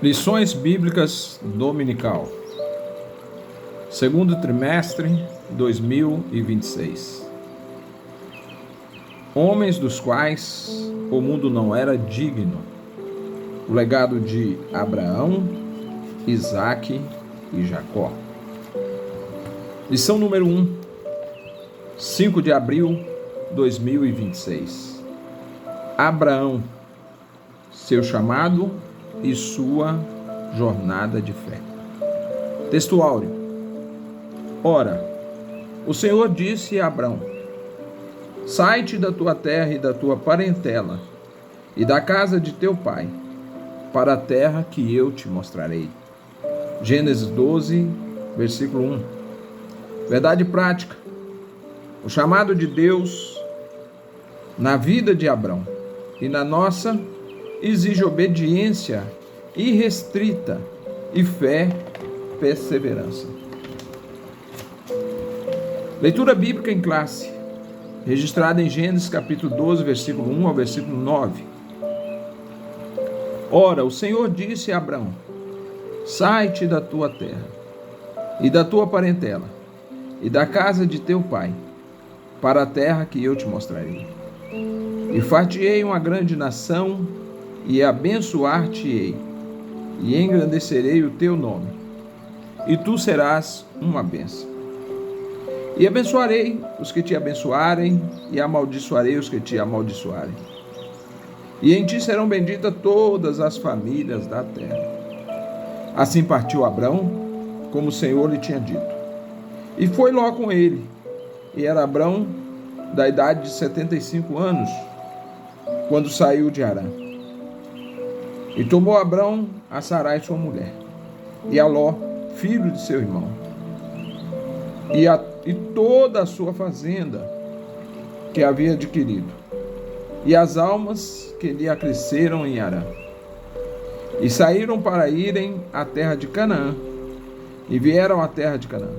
Lições Bíblicas Dominical, segundo trimestre 2026. Homens dos quais o mundo não era digno. O legado de Abraão, Isaque e Jacó. Lição número 1, 5 de abril de 2026. Abraão, seu chamado e sua jornada de fé. Texto áureo. Ora, o Senhor disse a Abraão: sai-te da tua terra e da tua parentela e da casa de teu pai, para a terra que eu te mostrarei. Gênesis 12, versículo 1. Verdade prática. O chamado de Deus na vida de Abraão e na nossa exige obediência irrestrita e fé, perseverança. Leitura bíblica em classe, registrada em Gênesis capítulo 12, versículo 1 ao versículo 9. Ora, o Senhor disse a Abraão: sai-te da tua terra e da tua parentela e da casa de teu pai, para a terra que eu te mostrarei. E far-te-ei uma grande nação, e abençoar-te-ei, e engrandecerei o teu nome, e tu serás uma bênção. E abençoarei os que te abençoarem, e amaldiçoarei os que te amaldiçoarem. E em ti serão benditas todas as famílias da terra. Assim partiu Abrão, como o Senhor lhe tinha dito. E foi Ló com ele, e era Abrão da idade de 75 anos, quando saiu de Harã. E tomou Abrão a Sarai sua mulher, e a Ló, filho de seu irmão, e toda a sua fazenda que havia adquirido, e as almas que lhe acresceram em Harã. E saíram para irem à terra de Canaã, e vieram à terra de Canaã.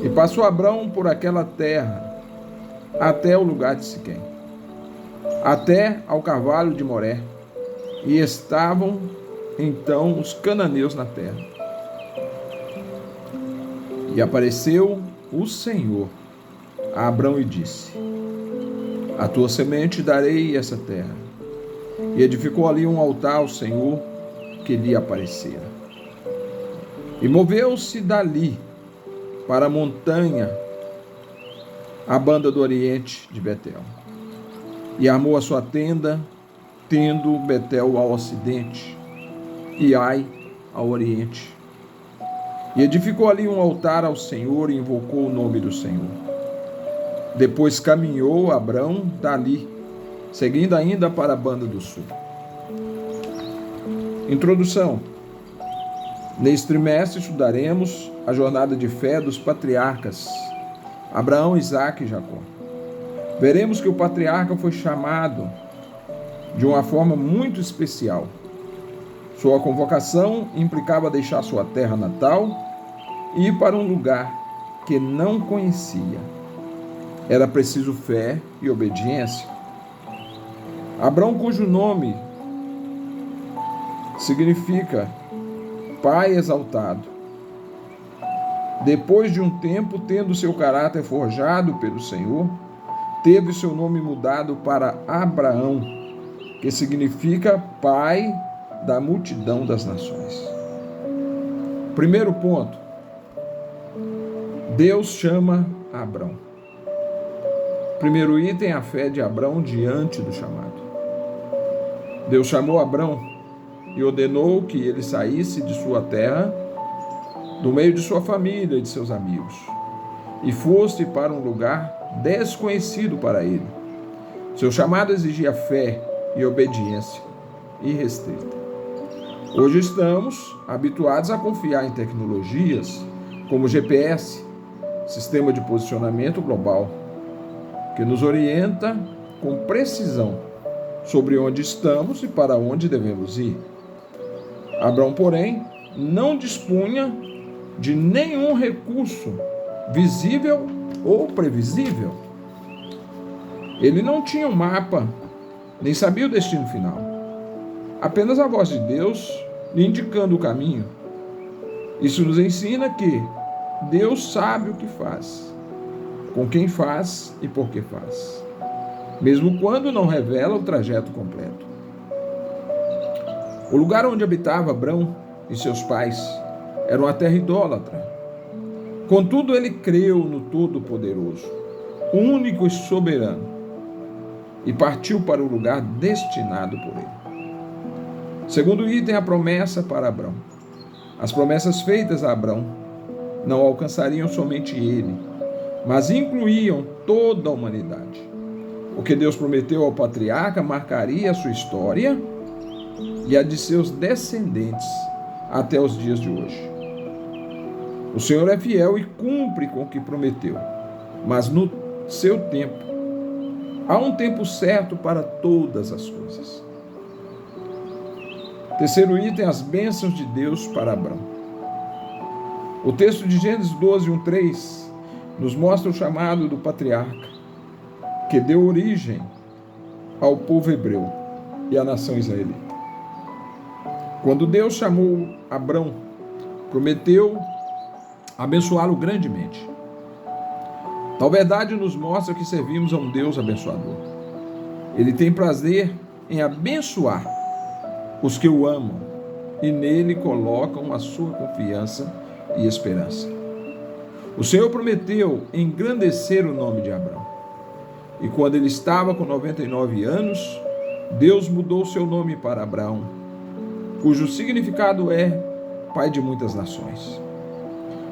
E passou Abrão por aquela terra, até o lugar de Siquém, até ao carvalho de Moré, e estavam então os cananeus na terra. E apareceu o Senhor a Abrão e disse: a tua semente darei essa terra. E edificou ali um altar ao Senhor que lhe aparecera. E moveu-se dali para a montanha, a banda do oriente de Betel, e armou a sua tenda, tendo Betel ao ocidente e Ai ao oriente. E edificou ali um altar ao Senhor e invocou o nome do Senhor. Depois caminhou Abrão dali, seguindo ainda para a banda do sul. Introdução. Neste trimestre estudaremos a jornada de fé dos patriarcas Abraão, Isaque e Jacó. Veremos que o patriarca foi chamado de uma forma muito especial. Sua convocação implicava deixar sua terra natal e ir para um lugar que não conhecia. Era preciso fé e obediência. Abrão, cujo nome significa Pai exaltado, depois de um tempo, tendo seu caráter forjado pelo Senhor, teve seu nome mudado para Abraão, que significa Pai da multidão das nações. Primeiro ponto. Deus chama Abrão. Primeiro item, a fé de Abrão diante do chamado. Deus chamou Abrão e ordenou que ele saísse de sua terra, do meio de sua família e de seus amigos, e fosse para um lugar desconhecido para ele. Seu chamado exigia fé e obediência irrestrita. Hoje estamos habituados a confiar em tecnologias como GPS, sistema de posicionamento global, que nos orienta com precisão sobre onde estamos e para onde devemos ir. Abrão, porém, não dispunha de nenhum recurso visível ou previsível. Ele não tinha um mapa nem sabia o destino final. Apenas a voz de Deus lhe indicando o caminho. Isso nos ensina que Deus sabe o que faz, com quem faz e por que faz, mesmo quando não revela o trajeto completo. O lugar onde habitava Abrão e seus pais era uma terra idólatra. Contudo, ele creu no Todo-Poderoso, único e soberano, e partiu para o lugar destinado por ele. Segundo item, a promessa para Abrão. As promessas feitas a Abrão não alcançariam somente ele, mas incluíam toda a humanidade. O que Deus prometeu ao patriarca marcaria a sua história e a de seus descendentes até os dias de hoje. O Senhor é fiel e cumpre com o que prometeu, mas no seu tempo. Há um tempo certo para todas as coisas. Terceiro item, as bênçãos de Deus para Abrão. O texto de Gênesis 12, 1-3 nos mostra o chamado do patriarca, que deu origem ao povo hebreu e à nação israelita. Quando Deus chamou Abrão, prometeu abençoá-lo grandemente. Tal verdade nos mostra que servimos a um Deus abençoador. Ele tem prazer em abençoar os que o amam e nele colocam a sua confiança e esperança. O Senhor prometeu engrandecer o nome de Abrão. E quando ele estava com 99 anos, Deus mudou seu nome para Abraão, cujo significado é Pai de muitas nações.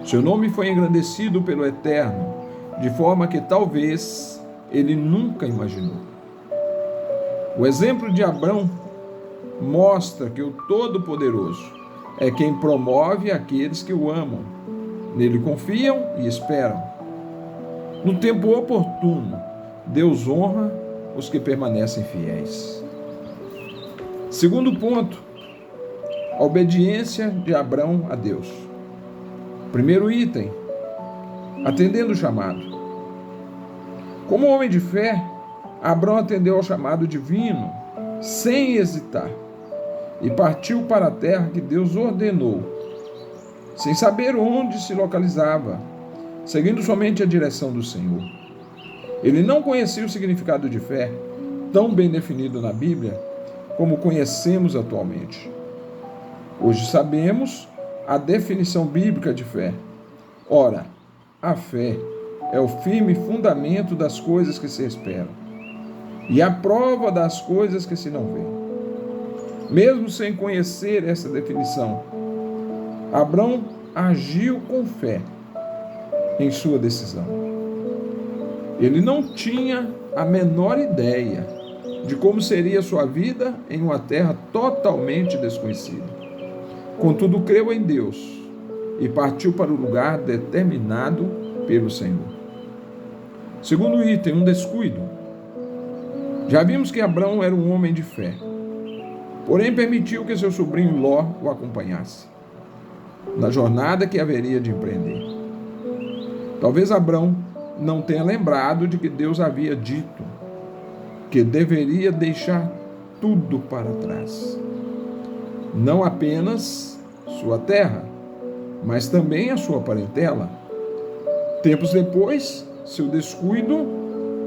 Seu nome foi engrandecido pelo Eterno, de forma que talvez ele nunca imaginou. O exemplo de Abrão mostra que o Todo-Poderoso é quem promove aqueles que o amam, nele confiam e esperam. No tempo oportuno, Deus honra os que permanecem fiéis. Segundo ponto, a obediência de Abrão a Deus. Primeiro item, atendendo o chamado. Como homem de fé, Abrão atendeu ao chamado divino, sem hesitar, e partiu para a terra que Deus ordenou, sem saber onde se localizava, seguindo somente a direção do Senhor. Ele não conhecia o significado de fé, tão bem definido na Bíblia, como conhecemos atualmente. Hoje sabemos a definição bíblica de fé. Ora, a fé é o firme fundamento das coisas que se esperam e a prova das coisas que se não veem. Mesmo sem conhecer essa definição, Abrão agiu com fé em sua decisão. Ele não tinha a menor ideia de como seria sua vida em uma terra totalmente desconhecida. Contudo, creu em Deus e partiu para o lugar determinado pelo Senhor. Segundo item, um descuido. Já vimos que Abrão era um homem de fé, porém permitiu que seu sobrinho Ló o acompanhasse na jornada que haveria de empreender. Talvez Abrão não tenha lembrado de que Deus havia dito que deveria deixar tudo para trás. Não apenas sua terra, mas também a sua parentela. Tempos depois, seu descuido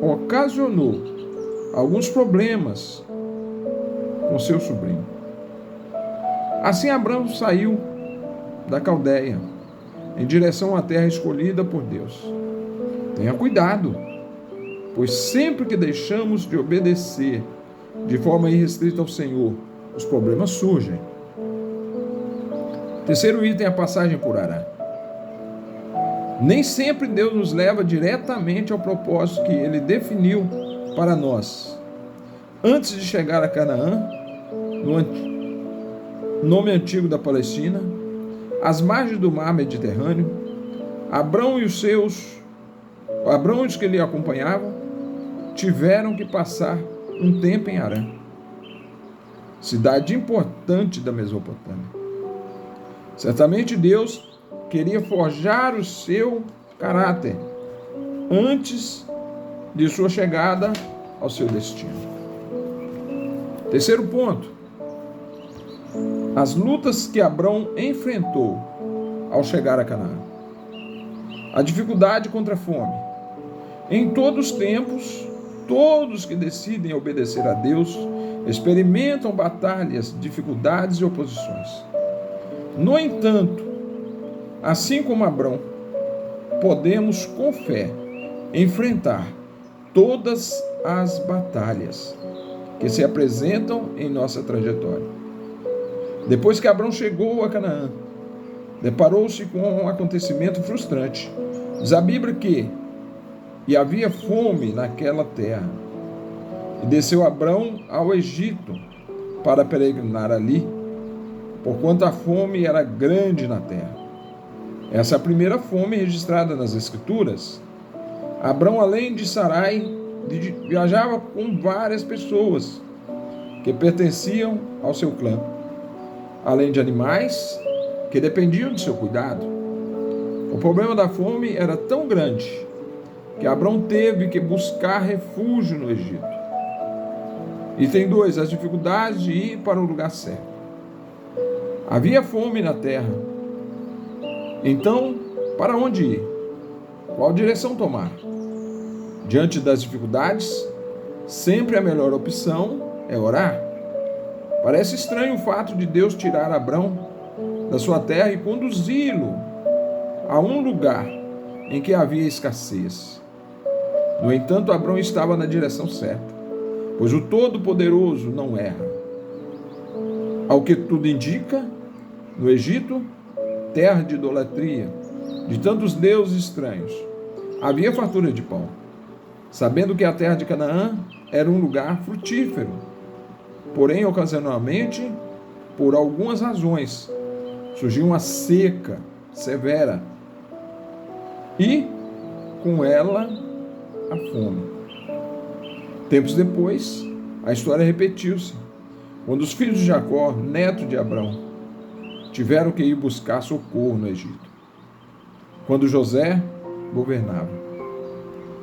ocasionou alguns problemas com seu sobrinho. Assim, Abrão saiu da Caldeia em direção à terra escolhida por Deus. Tenha cuidado, pois sempre que deixamos de obedecer de forma irrestrita ao Senhor, os problemas surgem. Terceiro item, a passagem por Harã. Nem sempre Deus nos leva diretamente ao propósito que Ele definiu para nós. Antes de chegar a Canaã, no nome antigo da Palestina, às margens do mar Mediterrâneo, Abrão e os que lhe acompanhavam tiveram que passar um tempo em Harã, cidade importante da Mesopotâmia. Certamente Deus queria forjar o seu caráter antes de sua chegada ao seu destino. Terceiro ponto, as lutas que Abrão enfrentou ao chegar a Canaã. A dificuldade contra a fome. Em todos os tempos, todos que decidem obedecer a Deus experimentam batalhas, dificuldades e oposições. No entanto, assim como Abrão, podemos com fé enfrentar todas as batalhas que se apresentam em nossa trajetória. Depois que Abrão chegou a Canaã, deparou-se com um acontecimento frustrante. Diz a Bíblia que havia fome naquela terra. E desceu Abrão ao Egito para peregrinar ali, porquanto a fome era grande na terra. Essa é a primeira fome registrada nas Escrituras. Abrão, além de Sarai, viajava com várias pessoas que pertenciam ao seu clã, além de animais que dependiam de seu cuidado. O problema da fome era tão grande que Abrão teve que buscar refúgio no Egito. Item 2, as dificuldades de ir para o lugar certo. Havia fome na terra. Então, para onde ir? Qual direção tomar? Diante das dificuldades, sempre a melhor opção é orar. Parece estranho o fato de Deus tirar Abrão da sua terra e conduzi-lo a um lugar em que havia escassez. No entanto, Abrão estava na direção certa, pois o Todo-Poderoso não erra. Ao que tudo indica, no Egito, terra de idolatria, de tantos deuses estranhos, havia fartura de pão. Sabendo que a terra de Canaã era um lugar frutífero, porém, ocasionalmente, por algumas razões, surgiu uma seca severa e, com ela, a fome. Tempos depois, a história repetiu-se, quando os filhos de Jacó, neto de Abrão, tiveram que ir buscar socorro no Egito, quando José governava.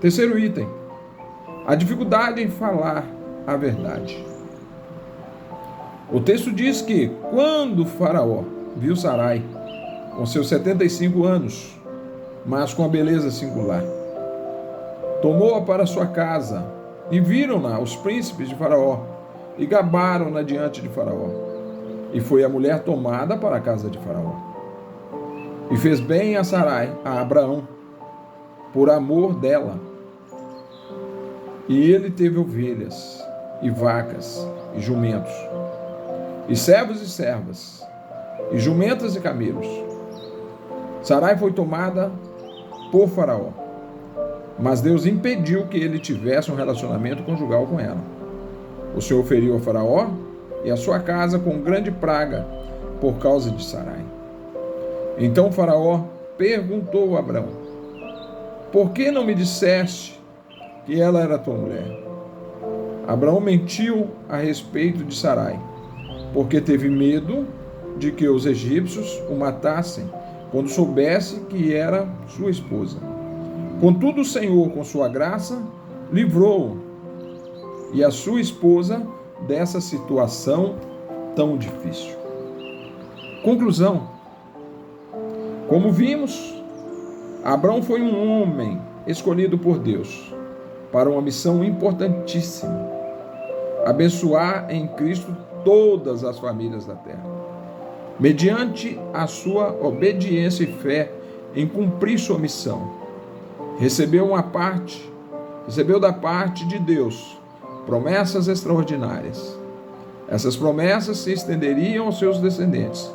Terceiro item, a dificuldade em falar a verdade. O texto diz que, quando Faraó viu Sarai, com seus 75 anos, mas com a beleza singular, tomou-a para sua casa, e viram-na os príncipes de Faraó, e gabaram-na diante de Faraó. E foi a mulher tomada para a casa de Faraó. E fez bem a Sarai, a Abraão, por amor dela. E ele teve ovelhas, e vacas, e jumentos, e servos e servas, e jumentas e camelos. Sarai foi tomada por Faraó, mas Deus impediu que ele tivesse um relacionamento conjugal com ela. O Senhor feriu a Faraó e a sua casa com grande praga por causa de Sarai. Então Faraó perguntou a Abrão: por que não me disseste que ela era tua mulher? Abrão mentiu a respeito de Sarai, porque teve medo de que os egípcios o matassem quando soubesse que era sua esposa. Contudo, o Senhor, com sua graça, livrou-o e a sua esposa dessa situação tão difícil. Conclusão: como vimos, Abrão foi um homem escolhido por Deus para uma missão importantíssima: abençoar em Cristo todas as famílias da terra, mediante a sua obediência e fé em cumprir sua missão. Recebeu da parte de Deus promessas extraordinárias. Essas promessas se estenderiam aos seus descendentes,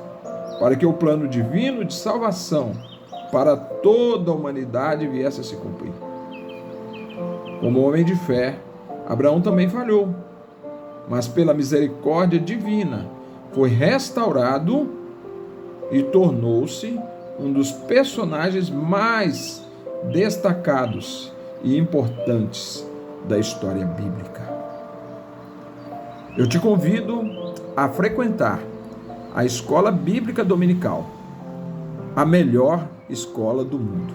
para que o plano divino de salvação para toda a humanidade viesse a se cumprir. Como homem de fé, Abraão também falhou, mas pela misericórdia divina foi restaurado e tornou-se um dos personagens mais destacados e importantes da história bíblica. Eu te convido a frequentar a Escola Bíblica Dominical, a melhor escola do mundo.